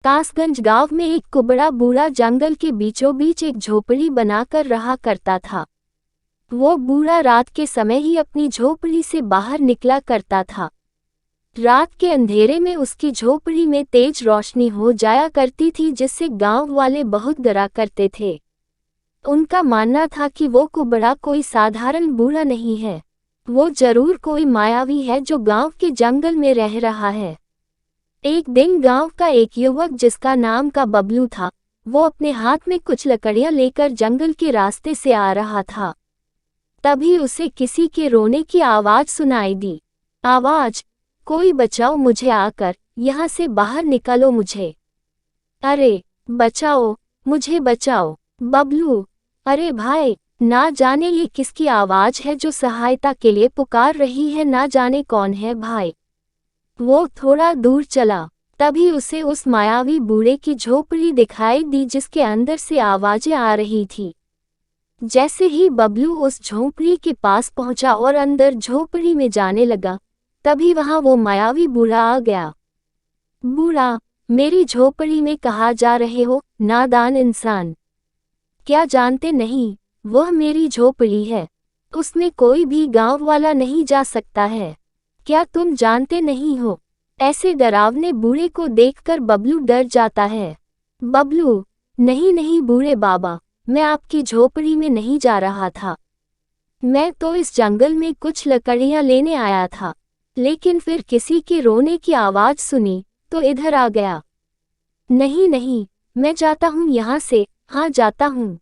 कासगंज गांव में एक कुबड़ा बूढ़ा जंगल के बीचों बीच एक झोपड़ी बनाकर रहा करता था। वो बूढ़ा रात के समय ही अपनी झोपड़ी से बाहर निकला करता था। रात के अंधेरे में उसकी झोपड़ी में तेज रोशनी हो जाया करती थी, जिससे गांव वाले बहुत डरा करते थे। उनका मानना था कि वो कुबड़ा कोई साधारण बूढ़ा नहीं है, वो जरूर कोई मायावी है जो गांव के जंगल में रह रहा है। एक दिन गांव का एक युवक जिसका नाम का बबलू था, वो अपने हाथ में कुछ लकड़ियां लेकर जंगल के रास्ते से आ रहा था। तभी उसे किसी के रोने की आवाज सुनाई दी। आवाज, कोई बचाओ मुझे, आकर यहाँ से बाहर निकालो मुझे। अरे बचाओ, मुझे बचाओ बबलू। अरे भाई, ना जाने ये किसकी आवाज है जो सहायता के लिए पुकार रही है, ना जाने कौन है भाई। वो थोड़ा दूर चला, तभी उसे उस मायावी बूढ़े की झोपड़ी दिखाई दी जिसके अंदर से आवाजें आ रही थी। जैसे ही बबलू उस झोपड़ी के पास पहुंचा और अंदर झोपड़ी में जाने लगा, तभी वहां वो मायावी बूढ़ा आ गया। बूढ़ा, मेरी झोपड़ी में कहाँ जा रहे हो नादान इंसान? क्या जानते नहीं, वह मेरी झोपड़ी है, उसमें कोई भी गांव वाला नहीं जा सकता है। क्या तुम जानते नहीं हो? ऐसे डरावने बूढ़े को देखकर बबलू डर जाता है। बबलू, नहीं नहीं बूढ़े बाबा, मैं आपकी झोपड़ी में नहीं जा रहा था। मैं तो इस जंगल में कुछ लकड़ियां लेने आया था, लेकिन फिर किसी के रोने की आवाज सुनी तो इधर आ गया। नहीं नहीं, मैं जाता हूँ यहाँ से, हाँ जाता हूँ।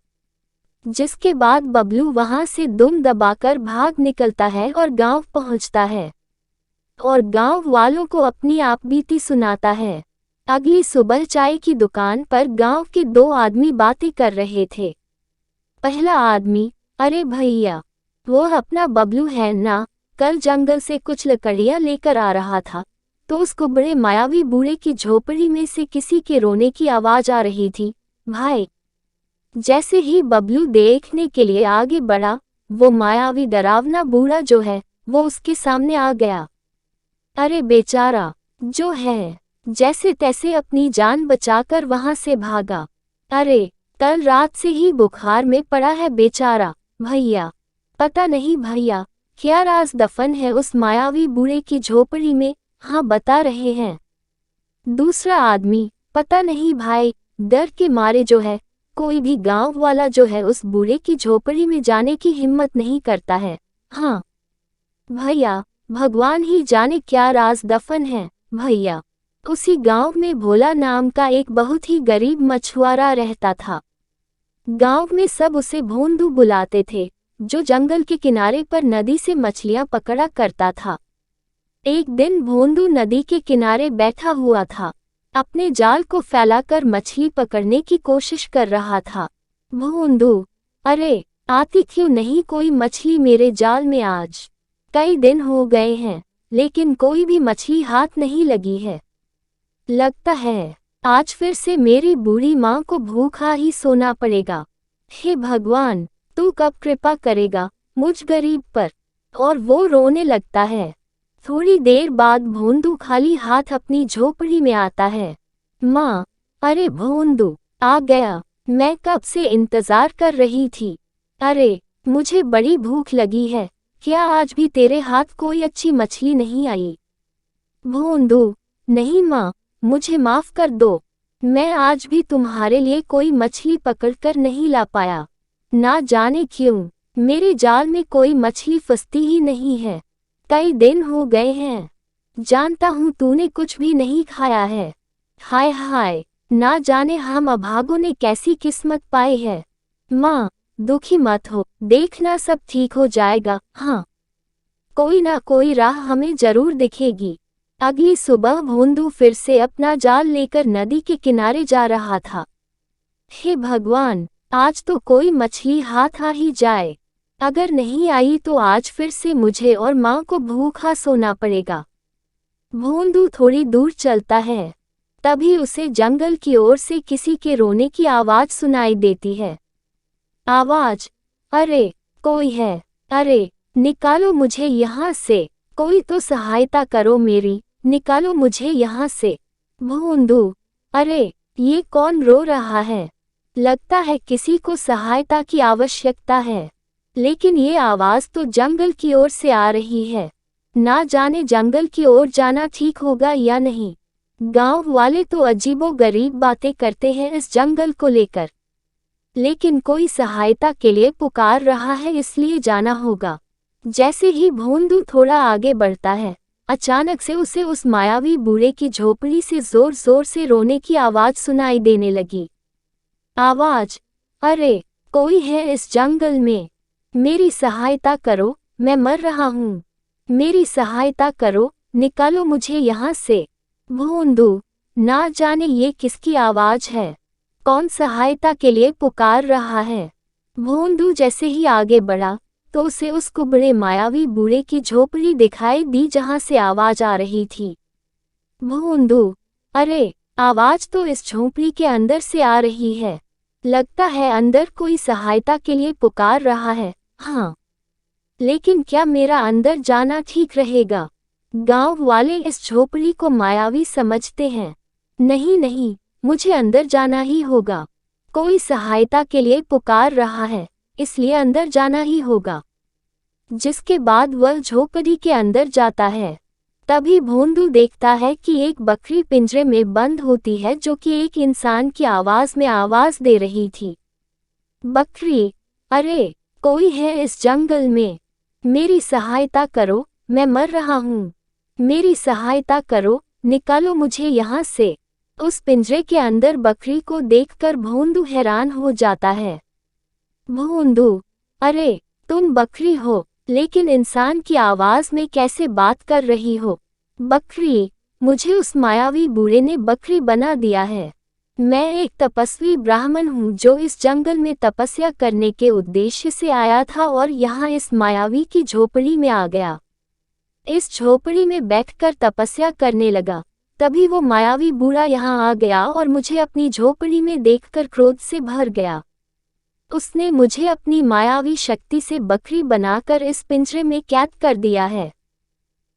जिसके बाद बबलू वहां से दुम दबाकर भाग निकलता है और गांव पहुंचता है और गांव वालों को अपनी आपबीती सुनाता है। अगली सुबह चाय की दुकान पर गांव के दो आदमी बातें कर रहे थे। पहला आदमी, अरे भैया, वो अपना बबलू है ना, कल जंगल से कुछ लकड़ियां लेकर आ रहा था, तो उस कुबड़े मायावी बूढ़े की झोपड़ी में से किसी के रोने की आवाज आ रही थी भाई। जैसे ही बबलू देखने के लिए आगे बढ़ा, वो मायावी डरावना बूढ़ा जो है वो उसके सामने आ गया। अरे बेचारा जो है जैसे तैसे अपनी जान बचाकर वहां से भागा। अरे कल रात से ही बुखार में पड़ा है बेचारा भैया। पता नहीं भैया क्या राज दफन है उस मायावी बूढ़े की झोपड़ी में, हाँ बता रहे हैं। दूसरा आदमी, पता नहीं भाई, डर के मारे जो है कोई भी गांव वाला जो है उस बूढ़े की झोपड़ी में जाने की हिम्मत नहीं करता है। हाँ भैया, भगवान ही जाने क्या राज दफन है भैया। उसी गांव में भोला नाम का एक बहुत ही गरीब मछुआरा रहता था। गांव में सब उसे भोंदू बुलाते थे, जो जंगल के किनारे पर नदी से मछलियां पकड़ा करता था। एक दिन भोंदू नदी के किनारे बैठा हुआ था, अपने जाल को फैलाकर मछली पकड़ने की कोशिश कर रहा था। भोंदू, अरे आती क्यों नहीं कोई मछली मेरे जाल में? आज कई दिन हो गए हैं, लेकिन कोई भी मछली हाथ नहीं लगी है। लगता है आज फिर से मेरी बूढ़ी माँ को भूखा ही सोना पड़ेगा। हे भगवान, तू कब कृपा करेगा मुझ गरीब पर? और वो रोने लगता है। थोड़ी देर बाद भोंदू खाली हाथ अपनी झोपड़ी में आता है। माँ, अरे भोंदू आ गया, मैं कब से इंतजार कर रही थी। अरे मुझे बड़ी भूख लगी है, क्या आज भी तेरे हाथ कोई अच्छी मछली नहीं आई? भोंदू, नहीं माँ, मुझे माफ कर दो, मैं आज भी तुम्हारे लिए कोई मछली पकड़कर नहीं ला पाया। ना जाने क्यों मेरे जाल में कोई मछली फंसती ही नहीं है। कई दिन हो गए हैं, जानता हूँ तूने कुछ भी नहीं खाया है। हाय हाय, ना जाने हम अभागों ने कैसी किस्मत पाई है। माँ दुखी मत हो, देखना सब ठीक हो जाएगा। हाँ, कोई ना कोई राह हमें जरूर दिखेगी। अगली सुबह भोंदू फिर से अपना जाल लेकर नदी के किनारे जा रहा था। हे भगवान, आज तो कोई मछली हाथ आ ही जाए। अगर नहीं आई तो आज फिर से मुझे और माँ को भूखा सोना पड़ेगा। भोंदू थोड़ी दूर चलता है, तभी उसे जंगल की ओर से किसी के रोने की आवाज सुनाई देती है। आवाज, अरे कोई है, अरे निकालो मुझे यहाँ से, कोई तो सहायता करो मेरी, निकालो मुझे यहाँ से। भोंदू, अरे, ये कौन रो रहा है? लगता है किसी को सहायता की आवश्यकता है। लेकिन ये आवाज़ तो जंगल की ओर से आ रही है। ना जाने जंगल की ओर जाना ठीक होगा या नहीं। गांव वाले तो अजीबो-गरीब बातें करते हैं इस जंगल को लेकर। लेकिन कोई सहायता के लिए पुकार रहा है इसलिए जाना होगा। जैसे ही भोंदू थोड़ा आगे बढ़ता है, अचानक से उसे उस मायावी बूढ़े की झोपड़ी से जोर जोर से रोने की आवाज सुनाई देने लगी। आवाज, अरे, कोई है इस जंगल में। मेरी सहायता करो, मैं मर रहा हूँ। मेरी सहायता करो, निकालो मुझे यहाँ से। भोंदू, ना जाने ये किसकी आवाज है। कौन सहायता के लिए पुकार रहा है। भोंदू जैसे ही आगे बढ़ा तो उसे उस कुबड़े मायावी बूढ़े की झोपड़ी दिखाई दी जहां से आवाज आ रही थी। भोंदू, अरे, आवाज तो इस झोपड़ी के अंदर से आ रही है। लगता है अंदर कोई सहायता के लिए पुकार रहा है। हाँ, लेकिन क्या मेरा अंदर जाना ठीक रहेगा? गांव वाले इस झोपड़ी को मायावी समझते हैं। नहीं नहीं, मुझे अंदर जाना ही होगा। कोई सहायता के लिए पुकार रहा है, इसलिए अंदर जाना ही होगा। जिसके बाद वह झोपड़ी के अंदर जाता है। तभी भोंदू देखता है कि एक बकरी पिंजरे में बंद होती है जो कि एक इंसान की आवाज में आवाज दे रही थी। बकरी, अरे, कोई है इस जंगल में। मेरी सहायता करो, मैं मर रहा हूँ। मेरी सहायता करो, निकालो मुझे यहाँ से। उस पिंजरे के अंदर बकरी को देखकर भोंदू हैरान हो जाता है। भोंदू, अरे, तुम बकरी हो, लेकिन इंसान की आवाज में कैसे बात कर रही हो? बकरी, मुझे उस मायावी बूढ़े ने बकरी बना दिया है। मैं एक तपस्वी ब्राह्मण हूँ जो इस जंगल में तपस्या करने के उद्देश्य से आया था और यहाँ इस मायावी की झोपड़ी में आ गया। इस झोपड़ी में बैठकर तपस्या करने लगा। तभी वो मायावी बूढ़ा यहाँ आ गया और मुझे अपनी झोपड़ी में देखकर क्रोध से भर गया। उसने मुझे अपनी मायावी शक्ति से बकरी बनाकर इस पिंजरे में कैद कर दिया है।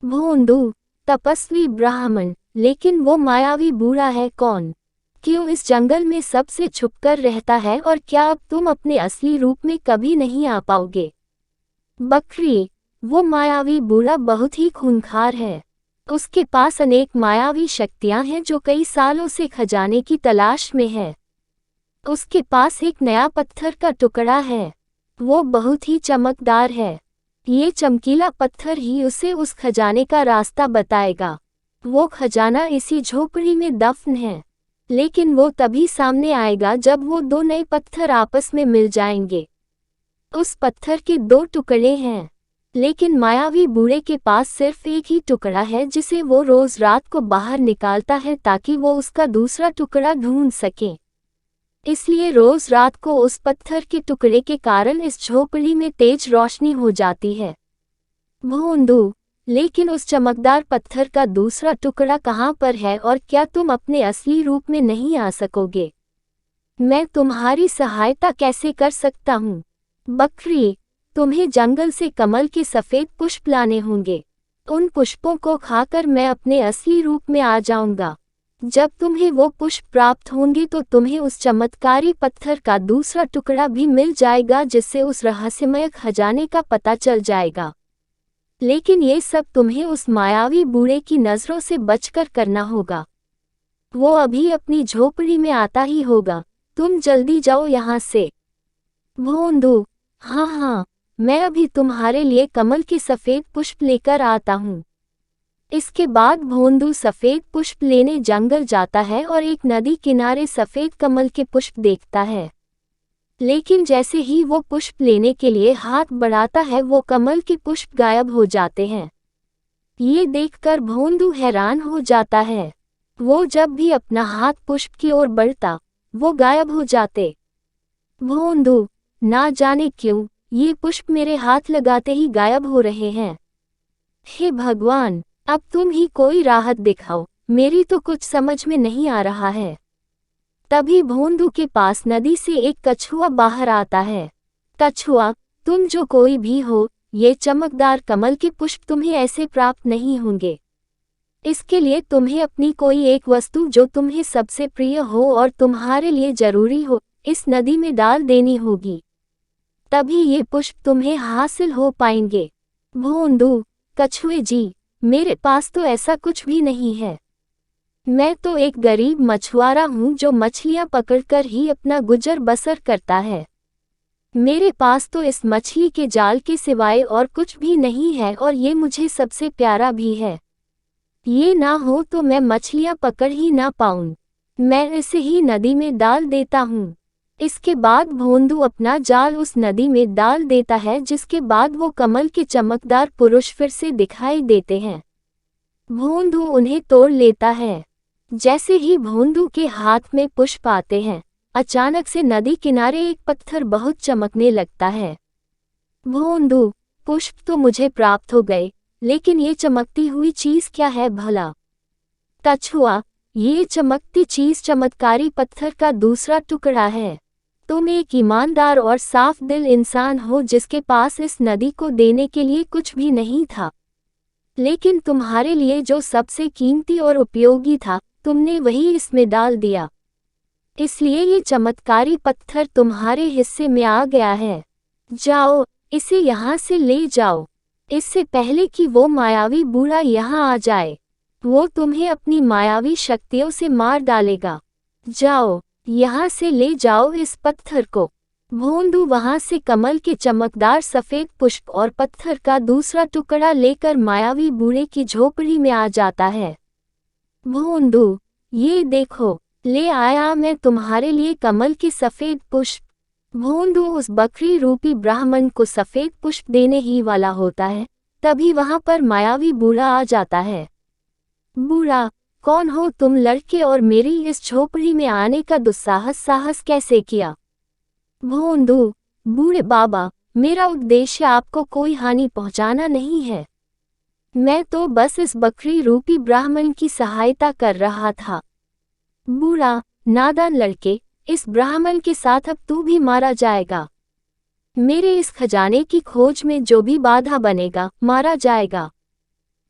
भोंदू, तपस्वी ब्राह्मण, लेकिन वो मायावी बूढ़ा है कौन? क्यों इस जंगल में सबसे छुपकर रहता है और क्या अब तुम अपने असली रूप में कभी नहीं आ पाओगे? बकरी, वो मायावी बूढ़ा बहुत ही खूंखार है। उसके पास अनेक मायावी शक्तियां हैं जो कई सालों से खजाने की तलाश में है। उसके पास एक नया पत्थर का टुकड़ा है। वो बहुत ही चमकदार है। ये चमकीला पत्थर ही उसे उस खजाने का रास्ता बताएगा। वो खजाना इसी झोपड़ी में दफन है। लेकिन वो तभी सामने आएगा जब वो दो नए पत्थर आपस में मिल जाएंगे। उस पत्थर के दो टुकड़े हैं, लेकिन मायावी बूढ़े के पास सिर्फ एक ही टुकड़ा है जिसे वो रोज रात को बाहर निकालता है ताकि वो उसका दूसरा टुकड़ा ढूंढ सके। इसलिए रोज रात को उस पत्थर के टुकड़े के कारण इस झोपड़ी में तेज रोशनी हो जाती है। भोंदू, लेकिन उस चमकदार पत्थर का दूसरा टुकड़ा कहाँ पर है और क्या तुम अपने असली रूप में नहीं आ सकोगे? मैं तुम्हारी सहायता कैसे कर सकता हूँ? बकरी, तुम्हें जंगल से कमल के सफेद पुष्प लाने होंगे। उन पुष्पों को खाकर मैं अपने असली रूप में आ जाऊंगा। जब तुम्हें वो पुष्प प्राप्त होंगे तो तुम्हें उस चमत्कारी पत्थर का दूसरा टुकड़ा भी मिल जाएगा जिससे उस रहस्यमय खजाने का पता चल जाएगा। लेकिन ये सब तुम्हें उस मायावी बूढ़े की नज़रों से बचकर करना होगा। वो अभी अपनी झोपड़ी में आता ही होगा। तुम जल्दी जाओ यहाँ से। भोंदू, हाँ हाँ, मैं अभी तुम्हारे लिए कमल के सफ़ेद पुष्प लेकर आता हूँ। इसके बाद भोंदू सफ़ेद पुष्प लेने जंगल जाता है और एक नदी किनारे सफ़ेद कमल के पुष्प देखता है। लेकिन जैसे ही वो पुष्प लेने के लिए हाथ बढ़ाता है वो कमल के पुष्प गायब हो जाते हैं। ये देखकर भोंदू हैरान हो जाता है। वो जब भी अपना हाथ पुष्प की ओर बढ़ता, वो गायब हो जाते। भोंदू, ना जाने क्यों ये पुष्प मेरे हाथ लगाते ही गायब हो रहे हैं। हे भगवान, अब तुम ही कोई राहत दिखाओ, मेरी तो कुछ समझ में नहीं आ रहा है। तभी भोंदू के पास नदी से एक कछुआ बाहर आता है। कछुआ, तुम जो कोई भी हो, ये चमकदार कमल के पुष्प तुम्हें ऐसे प्राप्त नहीं होंगे। इसके लिए तुम्हें अपनी कोई एक वस्तु जो तुम्हें सबसे प्रिय हो और तुम्हारे लिए जरूरी हो, इस नदी में डाल देनी होगी। तभी ये पुष्प तुम्हें हासिल हो पाएंगे। भोंदू, कछुए जी, मेरे पास तो ऐसा कुछ भी नहीं है। मैं तो एक गरीब मछुआरा हूँ जो मछलियाँ पकड़कर ही अपना गुजर बसर करता है। मेरे पास तो इस मछली के जाल के सिवाय और कुछ भी नहीं है और ये मुझे सबसे प्यारा भी है। ये ना हो तो मैं मछलियाँ पकड़ ही ना पाऊँ। मैं इसे ही नदी में डाल देता हूँ। इसके बाद भोंदू अपना जाल उस नदी में डाल देता है, जिसके बाद वो कमल के चमकदार पुरुष फिर से दिखाई देते हैं। भोंदू उन्हें तोड़ लेता है। जैसे ही भोंदू के हाथ में पुष्प आते हैं, अचानक से नदी किनारे एक पत्थर बहुत चमकने लगता है। भोंदू, पुष्प तो मुझे प्राप्त हो गए, लेकिन ये चमकती हुई चीज क्या है भला? कछुआ, ये चमकती चीज चमत्कारी पत्थर का दूसरा टुकड़ा है। तुम एक ईमानदार और साफ दिल इंसान हो जिसके पास इस नदी को देने के लिए कुछ भी नहीं था, लेकिन तुम्हारे लिए जो सबसे कीमती और उपयोगी था, तुमने वही इसमें डाल दिया। इसलिए ये चमत्कारी पत्थर तुम्हारे हिस्से में आ गया है। जाओ, इसे यहाँ से ले जाओ, इससे पहले कि वो मायावी बूढ़ा यहाँ आ जाए। वो तुम्हें अपनी मायावी शक्तियों से मार डालेगा। जाओ, यहाँ से ले जाओ इस पत्थर को। भोंदू वहाँ से कमल के चमकदार सफेद पुष्प और पत्थर का दूसरा टुकड़ा लेकर मायावी बूढ़े की झोपड़ी में आ जाता है। भोंदू, ये देखो, ले आया मैं तुम्हारे लिए कमल के सफेद पुष्प। भोंदू उस बकरी रूपी ब्राह्मण को सफेद पुष्प देने ही वाला होता है, तभी वहां पर मायावी बूढ़ा आ जाता है। बूढ़ा, कौन हो तुम लड़के और मेरी इस झोपड़ी में आने का साहस कैसे किया? भोंदू, बूढ़े बाबा, मेरा उद्देश्य आपको कोई हानि पहुंचाना नहीं है। मैं तो बस इस बकरी रूपी ब्राह्मण की सहायता कर रहा था। बूढ़ा, नादान लड़के, इस ब्राह्मण के साथ अब तू भी मारा जाएगा। मेरे इस खजाने की खोज में जो भी बाधा बनेगा, मारा जाएगा।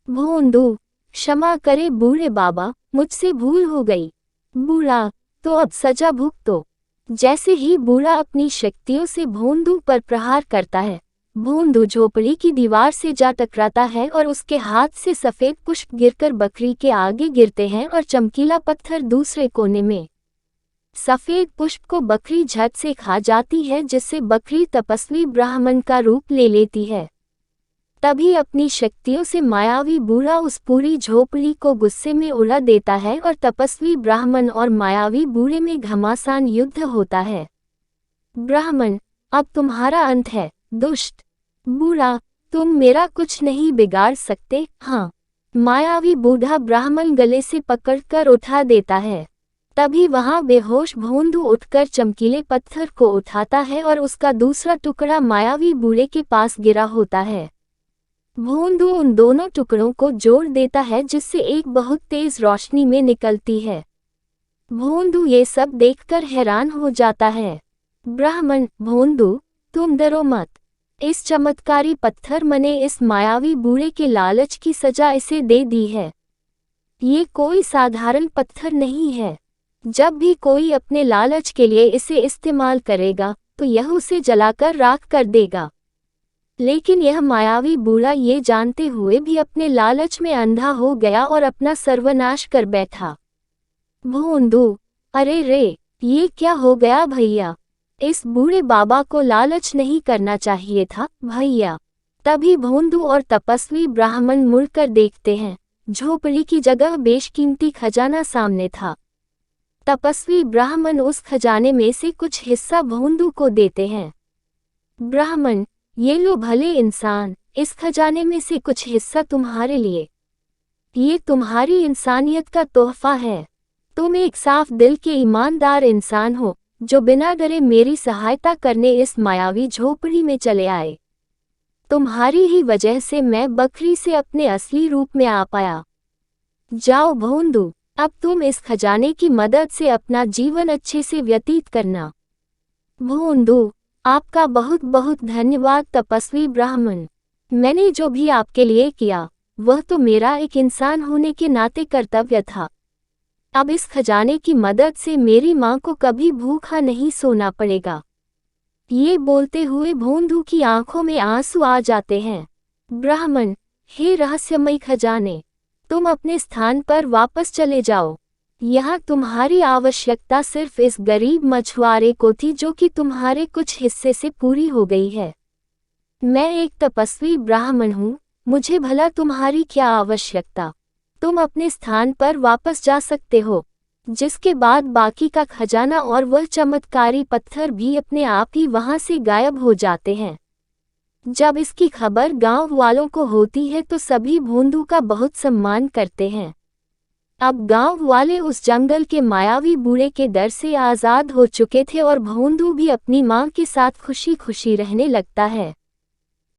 भोंदू, क्षमा करे बूढ़े बाबा, मुझसे भूल हो गई। बूढ़ा, तो अब सजा भुगतो। जैसे ही बूढ़ा अपनी शक्तियों से भोंदू पर प्रहार करता है, भोंदू झोपड़ी की दीवार से जा टकराता है और उसके हाथ से सफेद पुष्प गिरकर बकरी के आगे गिरते हैं और चमकीला पत्थर दूसरे कोने में। सफेद पुष्प को बकरी झट से खा जाती है, जिससे बकरी तपस्वी ब्राह्मण का रूप ले लेती है। तभी अपनी शक्तियों से मायावी बूढ़ा उस पूरी झोपड़ी को गुस्से में उड़ा देता है और तपस्वी ब्राह्मण और मायावी बूढ़े में घमासान युद्ध होता है। ब्राह्मण, अब तुम्हारा अंत है, दुष्ट। बूढ़ा, तुम मेरा कुछ नहीं बिगाड़ सकते। हाँ। मायावी बूढ़ा ब्राह्मण गले से पकड़कर उठा देता है। तभी वहां बेहोश भोंदू उठकर चमकीले पत्थर को उठाता है और उसका दूसरा टुकड़ा मायावी बूढ़े के पास गिरा होता है। भोंदू उन दोनों टुकड़ों को जोड़ देता है, जिससे एक बहुत तेज रोशनी में निकलती है। भोंदू ये सब देखकर हैरान हो जाता है। ब्राह्मण, भोंदू, तुम डरो मत। इस चमत्कारी पत्थर मने इस मायावी बूढ़े के लालच की सजा इसे दे दी है। ये कोई साधारण पत्थर नहीं है। जब भी कोई अपने लालच के लिए इसे इस्तेमाल करेगा, तो यह उसे जलाकर राख कर देगा। लेकिन यह मायावी बूढ़ा ये जानते हुए भी अपने लालच में अंधा हो गया और अपना सर्वनाश कर बैठा। भोंदू, अरे रे, ये क्या हो गया भैया? इस बूढ़े बाबा को लालच नहीं करना चाहिए था भैया। तभी भोंदू और तपस्वी ब्राह्मण मुड़कर देखते हैं, झोपड़ी की जगह बेशकीमती खजाना सामने था। तपस्वी ब्राह्मण उस खजाने में से कुछ हिस्सा भोंदू को देते हैं। ब्राह्मण, ये लो भले इंसान, इस खजाने में से कुछ हिस्सा तुम्हारे लिए। ये तुम्हारी इंसानियत का तोहफा है। तुम एक साफ दिल के ईमानदार इंसान हो, जो बिना डरे मेरी सहायता करने इस मायावी झोपड़ी में चले आए। तुम्हारी ही वजह से मैं बकरी से अपने असली रूप में आ पाया। जाओ भोंदू, अब तुम इस खजाने की मदद से अपना जीवन अच्छे से व्यतीत करना। भोंदू, आपका बहुत बहुत धन्यवाद तपस्वी ब्राह्मण। मैंने जो भी आपके लिए किया, वह तो मेरा एक इंसान होने के नाते कर्तव्य था। अब इस खजाने की मदद से मेरी माँ को कभी भूखा नहीं सोना पड़ेगा। ये बोलते हुए भोंदू की आंखों में आंसू आ जाते हैं। ब्राह्मण, हे रहस्यमयी खजाने, तुम अपने स्थान पर वापस चले जाओ। यहाँ तुम्हारी आवश्यकता सिर्फ इस गरीब मछुआरे को थी जो कि तुम्हारे कुछ हिस्से से पूरी हो गई है। मैं एक तपस्वी ब्राह्मण हूँ, मुझे भला तुम्हारी क्या आवश्यकता। तुम अपने स्थान पर वापस जा सकते हो। जिसके बाद बाकी का खजाना और वह चमत्कारी पत्थर भी अपने आप ही वहां से गायब हो जाते हैं। जब इसकी खबर गांव वालों को होती है तो सभी भोंदू का बहुत सम्मान करते हैं। अब गांव वाले उस जंगल के मायावी बूढ़े के डर से आज़ाद हो चुके थे और भोंदू भी अपनी मां के साथ खुशी खुशी रहने लगता है।